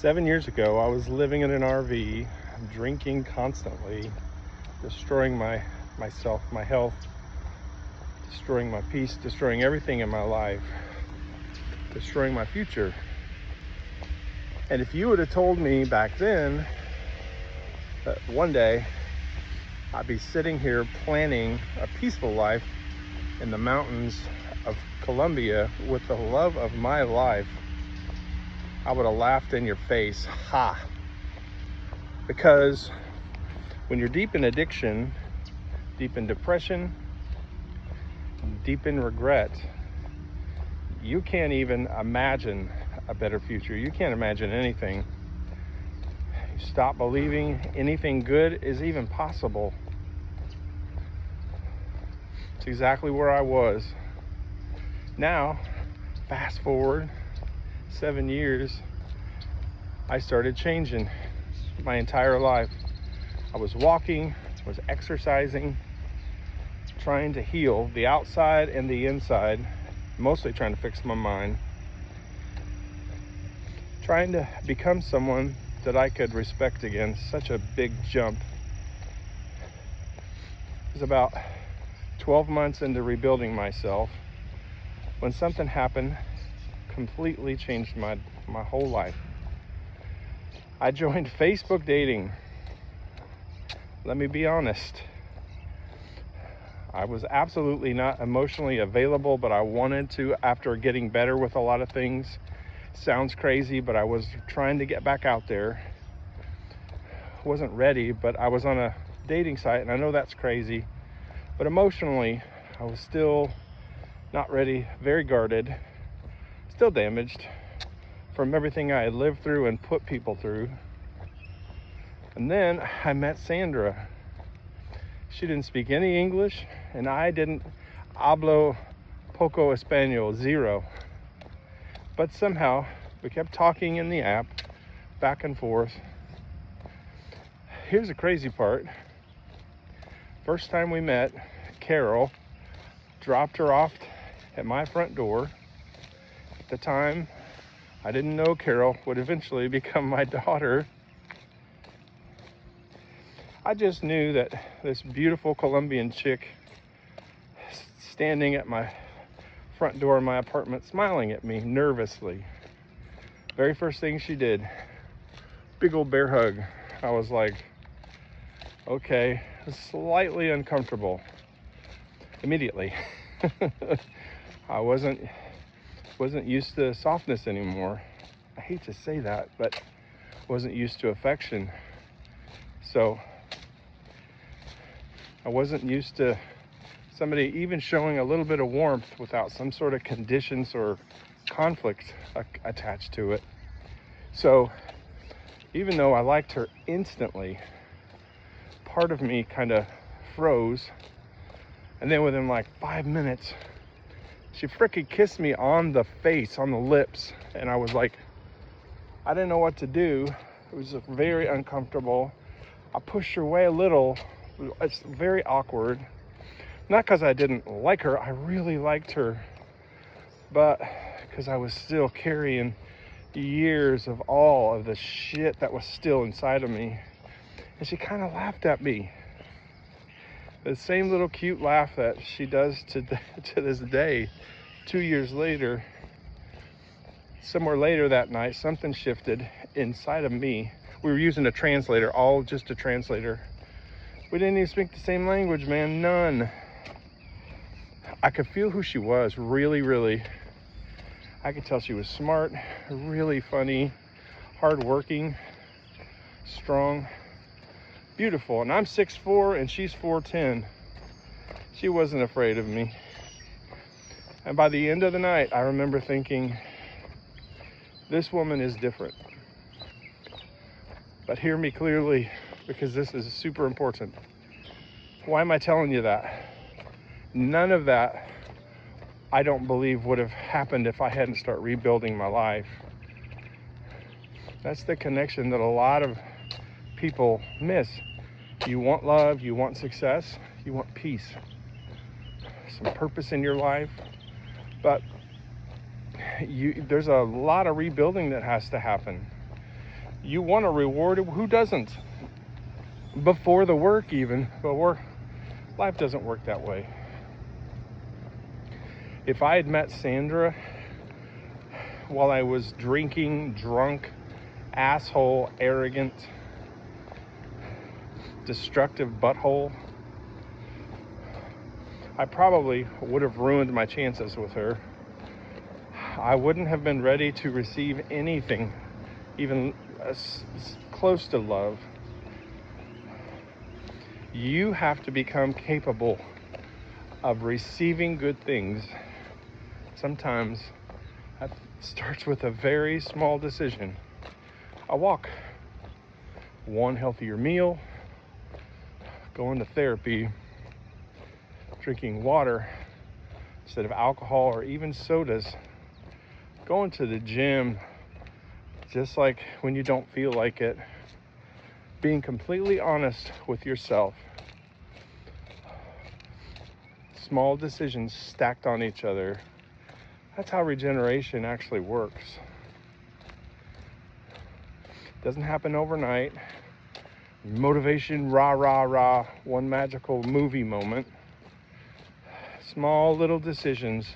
7 years ago, I was living in an RV, drinking constantly, destroying myself, my health, destroying my peace, destroying everything in my life, destroying my future. And if you would have told me back then that one day I'd be sitting here planning a peaceful life in the mountains of Colombia with the love of my life, I would have laughed in your face. Ha! Because when you're deep in addiction, deep in depression, deep in regret, you can't even imagine a better future. You can't imagine anything. You stop believing anything good is even possible. It's exactly where I was. Now, fast forward 7 years, I started changing my entire life. I was walking, was exercising, trying to heal the outside and the inside, mostly trying to fix my mind, trying to become someone that I could respect again. Such a big jump. It was about 12 months into rebuilding myself when something happened, completely changed my whole life. I joined Facebook dating. Let me be honest. I was absolutely not emotionally available, but I wanted to after getting better with a lot of things. Sounds crazy, but I was trying to get back out there. Wasn't ready, but I was on a dating site, and I know that's crazy, but emotionally, I was still not ready, very guarded, still damaged from everything I had lived through and put people through. And then I met Sandra. She didn't speak any English, and I didn't hablo poco español, zero. But somehow we kept talking in the app, back and forth. Here's the crazy part. First time we met, Carol dropped her off at my front door. At the time, I didn't know Carol would eventually become my daughter. I just knew that this beautiful Colombian chick standing at my front door of my apartment, smiling at me nervously. Very first thing she did, big old bear hug. I was like, okay, slightly uncomfortable immediately. I wasn't used to softness anymore. I hate to say that, but wasn't used to affection. So I wasn't used to somebody even showing a little bit of warmth without some sort of conditions or conflict attached to it. So even though I liked her instantly, part of me kind of froze. And then within like 5 minutes, she freaking kissed me on the face, on the lips. And I was like, I didn't know what to do. It was very uncomfortable. I pushed her away a little. It's very awkward. Not because I didn't like her. I really liked her. But because I was still carrying years of all of the shit that was still inside of me. And she kind of laughed at me. The same little cute laugh that she does to this day. 2 years later, somewhere later that night, something shifted inside of me. We were using a translator, all just a translator. We didn't even speak the same language, man, none. I could feel who she was, really, really. I could tell she was smart, really funny, hardworking, strong, beautiful. And I'm 6'4" and she's 4'10". She wasn't afraid of me. And by the end of the night, I remember thinking, this woman is different. But hear me clearly, because this is super important. Why am I telling you that? None of that, I don't believe, would have happened if I hadn't started rebuilding my life. That's the connection that a lot of people miss. You want love, you want success, you want peace, some purpose in your life, but there's a lot of rebuilding that has to happen. You want a reward. Who doesn't? Before the work even. But life doesn't work that way. If I had met Sandra while I was drinking, drunk, asshole, arrogant, destructive butthole, I probably would have ruined my chances with her. I wouldn't have been ready to receive anything, even close to love. You have to become capable of receiving good things. Sometimes that starts with a very small decision. A walk, one healthier meal, going to therapy, drinking water instead of alcohol or even sodas, going to the gym just like when you don't feel like it, being completely honest with yourself. Small decisions stacked on each other. That's how regeneration actually works. It doesn't happen overnight. Motivation, rah, rah, rah, one magical movie moment. Small little decisions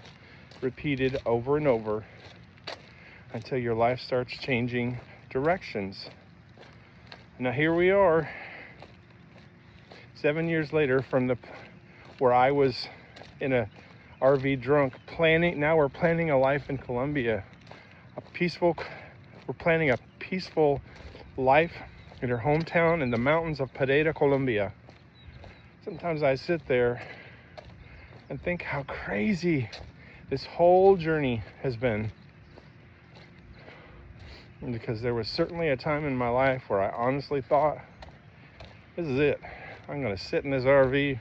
repeated over and over until your life starts changing directions. Now here we are, 7 years later from where I was in a RV drunk planning. Now we're planning a life in Colombia, we're planning a peaceful life in her hometown in the mountains of Pereira, Colombia. Sometimes I sit there and think how crazy this whole journey has been. Because there was certainly a time in my life where I honestly thought, this is it. I'm gonna sit in this RV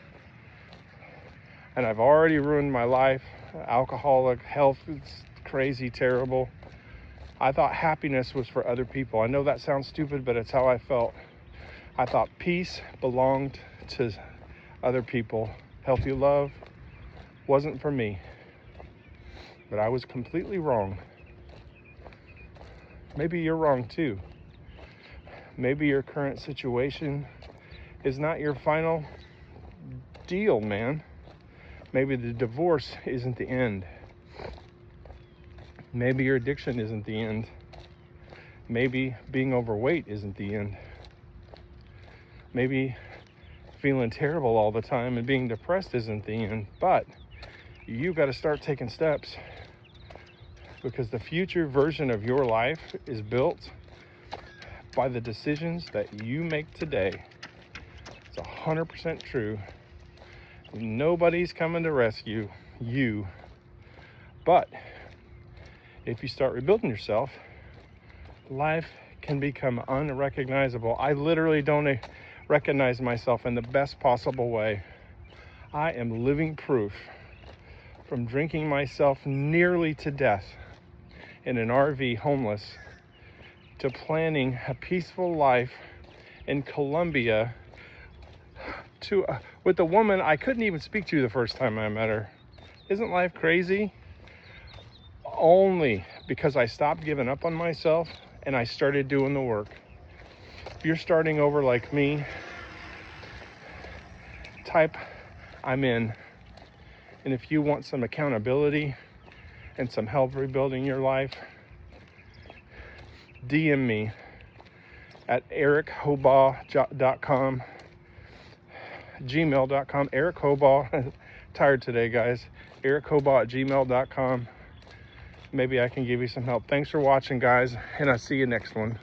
and I've already ruined my life. Alcoholic, health is crazy, terrible. I thought happiness was for other people. I know that sounds stupid, but it's how I felt. I thought peace belonged to other people. Healthy love wasn't for me. But I was completely wrong. Maybe you're wrong too. Maybe your current situation is not your final deal, man. Maybe the divorce isn't the end. Maybe your addiction isn't the end. Maybe being overweight isn't the end. Maybe feeling terrible all the time and being depressed isn't the end. But you got to start taking steps, because the future version of your life is built by the decisions that you make today. It's 100% true. Nobody's coming to rescue you. But if you start rebuilding yourself, life can become unrecognizable. I literally don't recognize myself in the best possible way. I am living proof, from drinking myself nearly to death in an RV homeless to planning a peaceful life in Colombia with a woman I couldn't even speak to the first time I met her. Isn't life crazy? Only because I stopped giving up on myself and I started doing the work. If you're starting over like me, type I'm in. And if you want some accountability and some help rebuilding your life, DM me at erichobaugh.com, gmail.com, Eric Hobaugh. Tired today, guys. erichobaugh@gmail.com. Maybe I can give you some help. Thanks for watching, guys, and I'll see you next one.